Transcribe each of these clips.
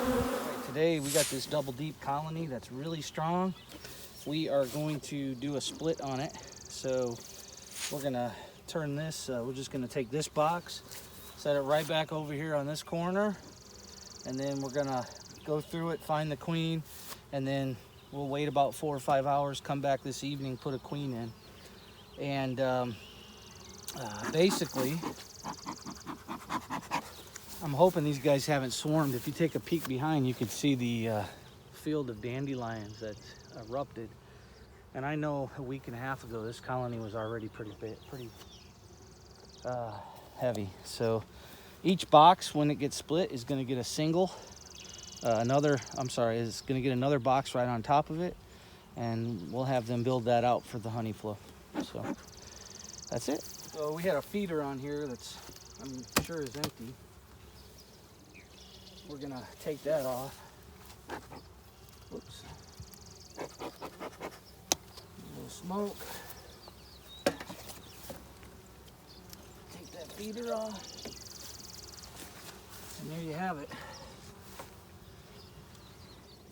Right, today we got this double deep colony that's really strong. We are going to do a split on it. So we're gonna turn this, we're just gonna take this box, set it right back over here on this corner, and then we're gonna go through it, find the queen, and then we'll wait about 4 or 5 hours, come back this evening, put a queen in. And basically, I'm hoping these guys haven't swarmed. If you take a peek behind, you can see the field of dandelions that's erupted. And I know a week and a half ago, this colony was already pretty heavy. So each box, when it gets split, is gonna get a single. Is gonna get another box right on top of it. And we'll have them build that out for the honey flow. So that's it. So we had a feeder on here that's, I'm sure, is empty. We're gonna take that off. Whoops. A little smoke. Take that feeder off. And there you have it.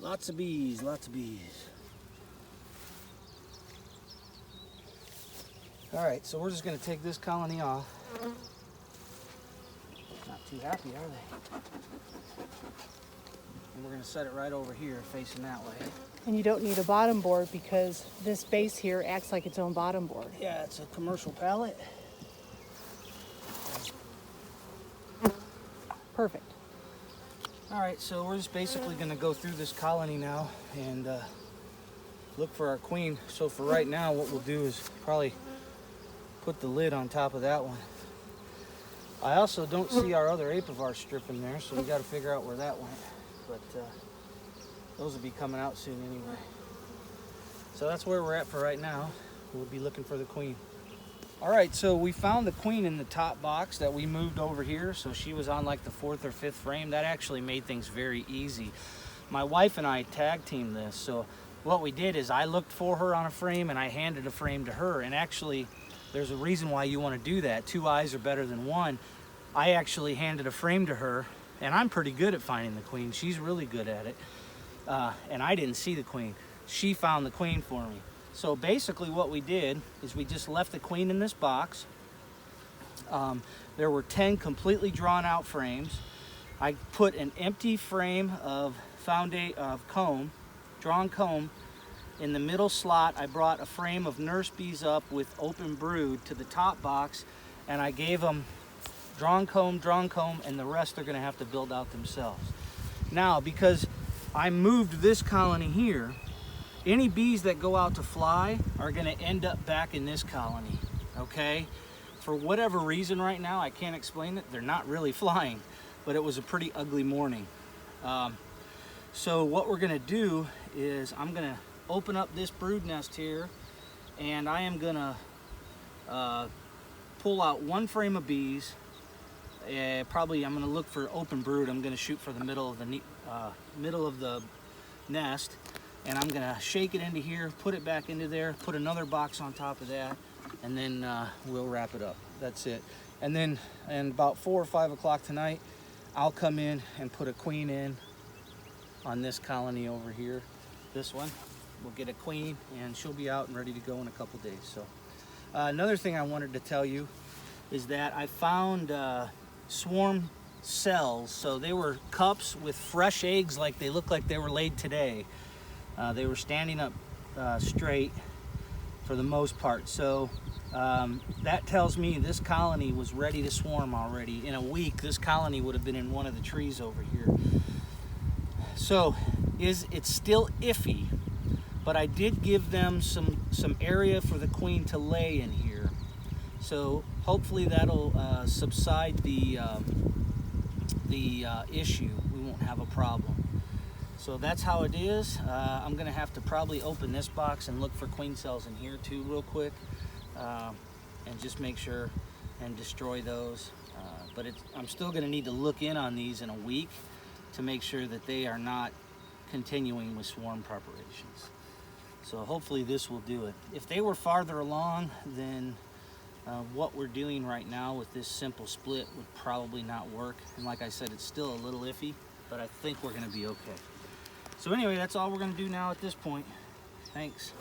Lots of bees, lots of bees. All right, so we're just gonna take this colony off. Not too happy, are they? And we're gonna set it right over here, facing that way. And you don't need a bottom board because this base here acts like its own bottom board. Yeah, it's a commercial pallet. Perfect. All right, so we're just basically gonna go through this colony now and look for our queen. So for right now, what we'll do is probably put the lid on top of that one. I also don't see our other apivar strip in there, so we gotta figure out where that went. But those will be coming out soon anyway. So that's where we're at for right now. We'll be looking for the queen. All right, so we found the queen in the top box that we moved over here. So she was on like the 4th or 5th frame. That actually made things very easy. My wife and I tag teamed this. So what we did is I looked for her on a frame and I handed a frame to her. And actually, there's a reason why you want to do that. 2 eyes are better than 1. I actually handed a frame to her, and I'm pretty good at finding the queen. She's really good at it. And I didn't see the queen. She found the queen for me. So basically what we did is we just left the queen in this box. There were 10 completely drawn out frames. I put an empty frame of comb, drawn comb, in the middle slot. I brought a frame of nurse bees up with open brood to the top box, and I gave them drawn comb, and the rest they're gonna have to build out themselves. Now, because I moved this colony here, any bees that go out to fly are gonna end up back in this colony, okay? For whatever reason right now, I can't explain it, they're not really flying, but it was a pretty ugly morning. So what we're gonna do is I'm gonna open up this brood nest here, and I am gonna pull out 1 frame of bees. Probably I'm gonna look for open brood. I'm gonna shoot for the middle of the nest, and I'm gonna shake it into here, put it back into there, put another box on top of that, and then we'll wrap it up. That's it. And then about 4 or 5 o'clock tonight, I'll come in and put a queen in on this colony over here. This one, we'll get a queen, and she'll be out and ready to go in a couple days. So another thing I wanted to tell you is that I found swarm cells. So they were cups with fresh eggs, like they look like they were laid today. They were standing up straight for the most part. So that tells me this colony was ready to swarm already. In a week, this colony would have been in one of the trees over here. So it's still iffy, but I did give them some area for the queen to lay in here. So hopefully that'll subside the issue. We won't have a problem. So that's how it is. I'm gonna have to probably open this box and look for queen cells in here too real quick, and just make sure and destroy those. But I'm still gonna need to look in on these in a week to make sure that they are not continuing with swarm preparations. So hopefully this will do it. If they were farther along, then what we're doing right now with this simple split would probably not work. And like I said, it's still a little iffy. but I think we're gonna be okay. So anyway, that's all we're gonna do now at this point. Thanks.